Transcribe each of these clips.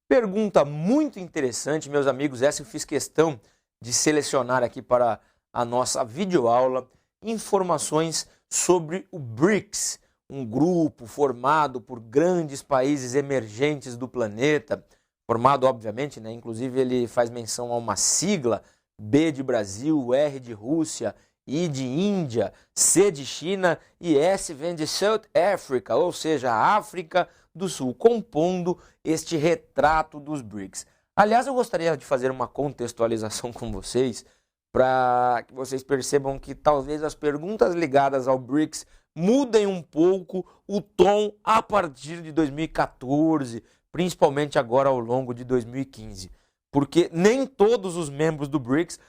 Pergunta muito interessante, meus amigos. Essa eu fiz questão de selecionar aqui para a nossa videoaula informações sobre o BRICS, um grupo formado por grandes países emergentes do planeta, formado obviamente, né? Inclusive ele faz menção a uma sigla, B de Brasil, R de Rússia, I de Índia, C de China e S vem de South Africa, ou seja, a África do Sul, compondo este retrato dos BRICS. Aliás, eu gostaria de fazer uma contextualização com vocês, para que vocês percebam que talvez as perguntas ligadas ao BRICS mudem um pouco o tom a partir de 2014, principalmente agora ao longo de 2015. Porque nem todos os membros do BRICS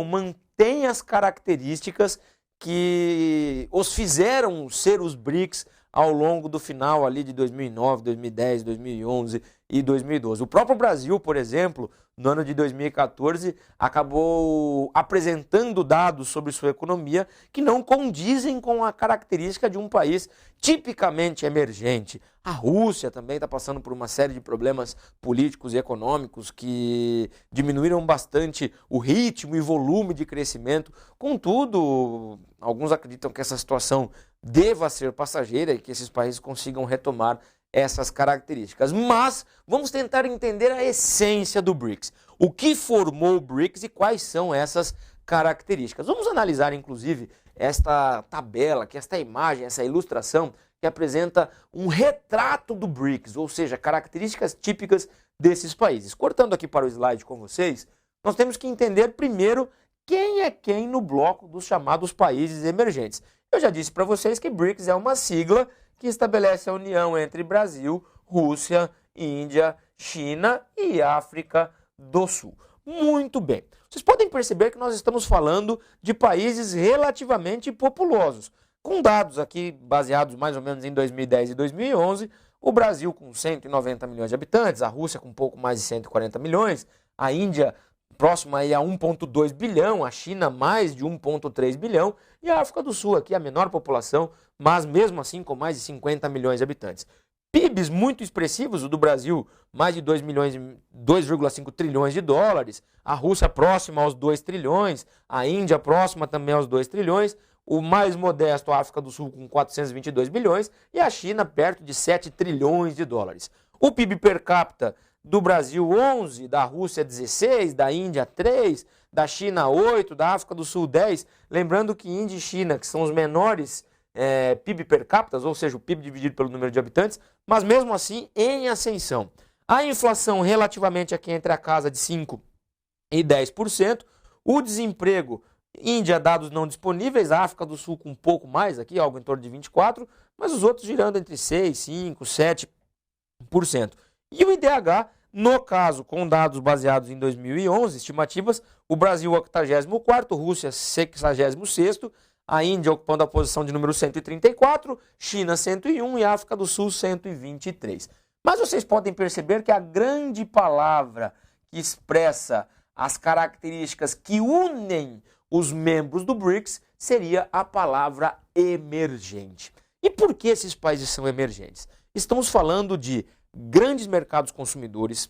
mantêm as características que os fizeram ser os BRICS ao longo do final ali de 2009, 2010, 2011 e 2012. O próprio Brasil, por exemplo, no ano de 2014, acabou apresentando dados sobre sua economia que não condizem com a característica de um país tipicamente emergente. A Rússia também está passando por uma série de problemas políticos e econômicos que diminuíram bastante o ritmo e volume de crescimento. Contudo, alguns acreditam que essa situação deva ser passageira e que esses países consigam retomar essas características. Mas vamos tentar entender a essência do BRICS. O que formou o BRICS e quais são essas características. Vamos analisar, inclusive, esta tabela, esta imagem, essa ilustração que apresenta um retrato do BRICS, ou seja, características típicas desses países. Cortando aqui para o slide com vocês, nós temos que entender primeiro quem é quem no bloco dos chamados países emergentes. Eu já disse para vocês que BRICS é uma sigla que estabelece a união entre Brasil, Rússia, Índia, China e África do Sul. Muito bem. Vocês podem perceber que nós estamos falando de países relativamente populosos. Com dados aqui baseados mais ou menos em 2010 e 2011, o Brasil com 190 milhões de habitantes, a Rússia com um pouco mais de 140 milhões, a Índia próxima aí a 1,2 bilhão, a China mais de 1,3 bilhão e a África do Sul aqui a menor população, mas mesmo assim com mais de 50 milhões de habitantes. PIBs muito expressivos, o do Brasil mais de 2,5 trilhões de dólares, a Rússia próxima aos 2 trilhões, a Índia próxima também aos 2 trilhões, o mais modesto a África do Sul com 422 bilhões e a China perto de 7 trilhões de dólares. O PIB per capita do Brasil 11, da Rússia 16, da Índia 3, da China 8, da África do Sul 10. Lembrando que Índia e China, que são os menores PIB per capita, ou seja, o PIB dividido pelo número de habitantes, mas mesmo assim em ascensão. A inflação relativamente aqui entre a casa de 5% e 10%. O desemprego, Índia, dados não disponíveis, a África do Sul com um pouco mais aqui, algo em torno de 24%, mas os outros girando entre 6%, 5%, 7%. E o IDH, no caso, com dados baseados em 2011, estimativas, o Brasil 84º, Rússia 66º, a Índia ocupando a posição de número 134, China 101 e África do Sul 123. Mas vocês podem perceber que a grande palavra que expressa as características que unem os membros do BRICS seria a palavra emergente. E por que esses países são emergentes? Estamos falando de grandes mercados consumidores,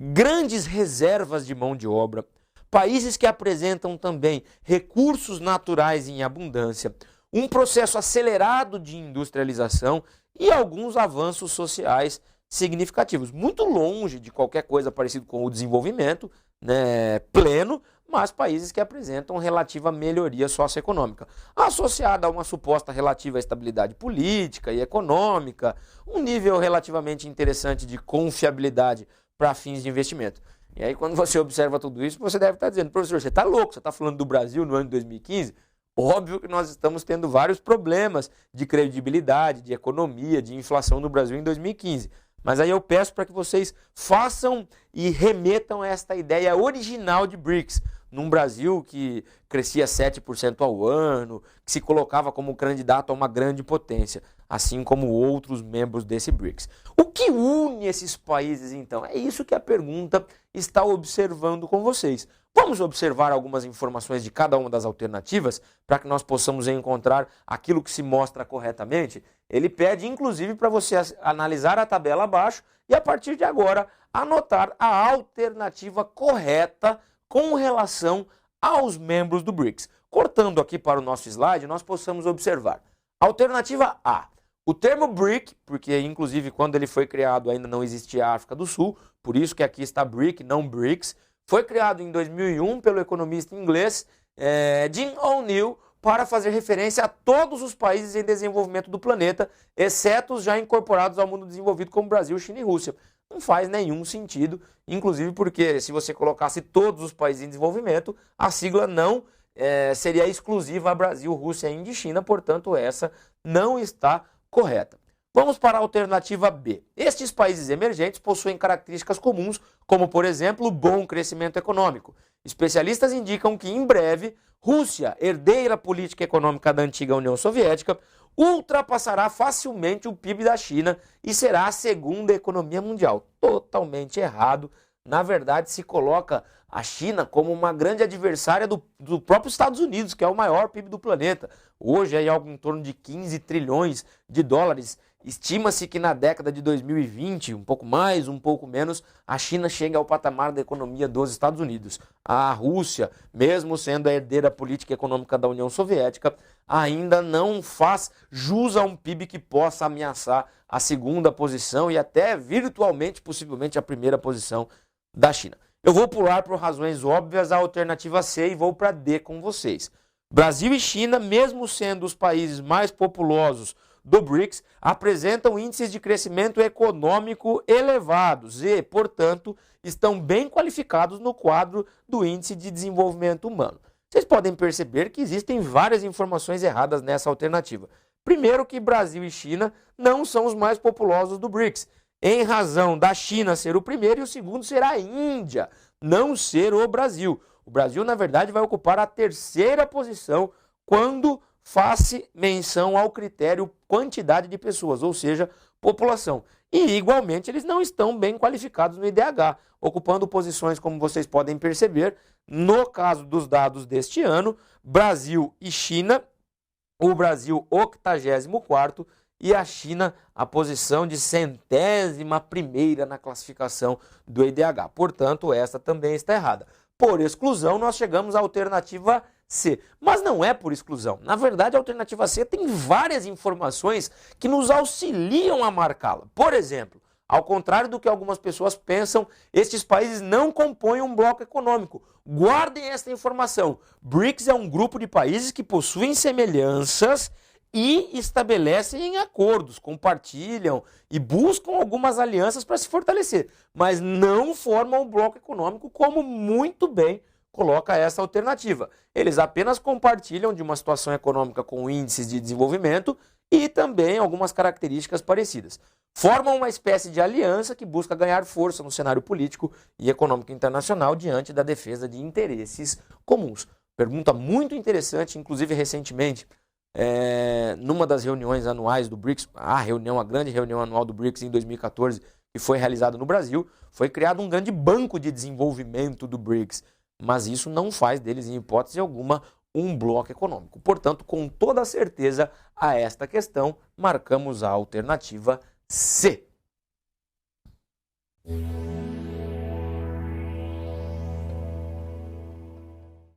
grandes reservas de mão de obra, países que apresentam também recursos naturais em abundância, um processo acelerado de industrialização e alguns avanços sociais significativos, muito longe de qualquer coisa parecido com o desenvolvimento, né, pleno, mas países que apresentam relativa melhoria socioeconômica, associada a uma suposta relativa estabilidade política e econômica, um nível relativamente interessante de confiabilidade para fins de investimento. E aí quando você observa tudo isso, você deve estar dizendo, professor, você está louco, você está falando do Brasil no ano de 2015? Óbvio que nós estamos tendo vários problemas de credibilidade, de economia, de inflação no Brasil em 2015. Mas aí eu peço para que vocês façam e remetam a esta ideia original de BRICS, num Brasil que crescia 7% ao ano, que se colocava como candidato a uma grande potência, assim como outros membros desse BRICS. O que une esses países, então? É isso que a pergunta está observando com vocês. Vamos observar algumas informações de cada uma das alternativas para que nós possamos encontrar aquilo que se mostra corretamente. Ele pede, inclusive, para você analisar a tabela abaixo e, a partir de agora, anotar a alternativa correta com relação aos membros do BRICS. Cortando aqui para o nosso slide, nós possamos observar. Alternativa A. O termo BRIC, porque inclusive quando ele foi criado ainda não existia a África do Sul, por isso que aqui está BRIC, não BRICS, foi criado em 2001 pelo economista inglês Jim O'Neill para fazer referência a todos os países em desenvolvimento do planeta, exceto os já incorporados ao mundo desenvolvido como Brasil, China e Rússia. Não faz nenhum sentido, inclusive porque se você colocasse todos os países em desenvolvimento, a sigla não seria exclusiva a Brasil, Rússia, Índia e China, portanto essa não está correta. Vamos para a alternativa B. Estes países emergentes possuem características comuns, como, por exemplo, o bom crescimento econômico. Especialistas indicam que, em breve, Rússia, herdeira política e econômica da antiga União Soviética, ultrapassará facilmente o PIB da China e será a segunda economia mundial. Totalmente errado. Na verdade, se coloca a China como uma grande adversária do próprio Estados Unidos, que é o maior PIB do planeta. Hoje é algo em torno de 15 trilhões de dólares. Estima-se que na década de 2020, um pouco mais, um pouco menos, a China chega ao patamar da economia dos Estados Unidos. A Rússia, mesmo sendo a herdeira política e econômica da União Soviética, ainda não faz jus a um PIB que possa ameaçar a segunda posição e até virtualmente, possivelmente, a primeira posição da China. Eu vou pular por razões óbvias a alternativa C e vou para D com vocês. Brasil e China, mesmo sendo os países mais populosos do BRICS, apresentam índices de crescimento econômico elevados e, portanto, estão bem qualificados no quadro do Índice de Desenvolvimento Humano. Vocês podem perceber que existem várias informações erradas nessa alternativa. Primeiro que Brasil e China não são os mais populosos do BRICS, em razão da China ser o primeiro e o segundo ser a Índia, não ser o Brasil. O Brasil, na verdade, vai ocupar a terceira posição quando faz menção ao critério quantidade de pessoas, ou seja, população. E, igualmente, eles não estão bem qualificados no IDH, ocupando posições, como vocês podem perceber, no caso dos dados deste ano, Brasil e China, o Brasil 84º e a China a posição de 101ª na classificação do IDH. Portanto, essa também está errada. Por exclusão, nós chegamos à alternativa C. Mas não é por exclusão. Na verdade, a alternativa C tem várias informações que nos auxiliam a marcá-la. Por exemplo, ao contrário do que algumas pessoas pensam, estes países não compõem um bloco econômico. Guardem esta informação. BRICS é um grupo de países que possuem semelhanças e estabelecem acordos, compartilham e buscam algumas alianças para se fortalecer, mas não formam um bloco econômico, como muito bem coloca essa alternativa. Eles apenas compartilham de uma situação econômica com índices de desenvolvimento e também algumas características parecidas. Formam uma espécie de aliança que busca ganhar força no cenário político e econômico internacional diante da defesa de interesses comuns. Pergunta muito interessante, inclusive recentemente, numa das reuniões anuais do BRICS, a grande reunião anual do BRICS em 2014, que foi realizada no Brasil, foi criado um grande banco de desenvolvimento do BRICS, mas isso não faz deles, em hipótese alguma, um bloco econômico. Portanto, com toda certeza, a esta questão, marcamos a alternativa C.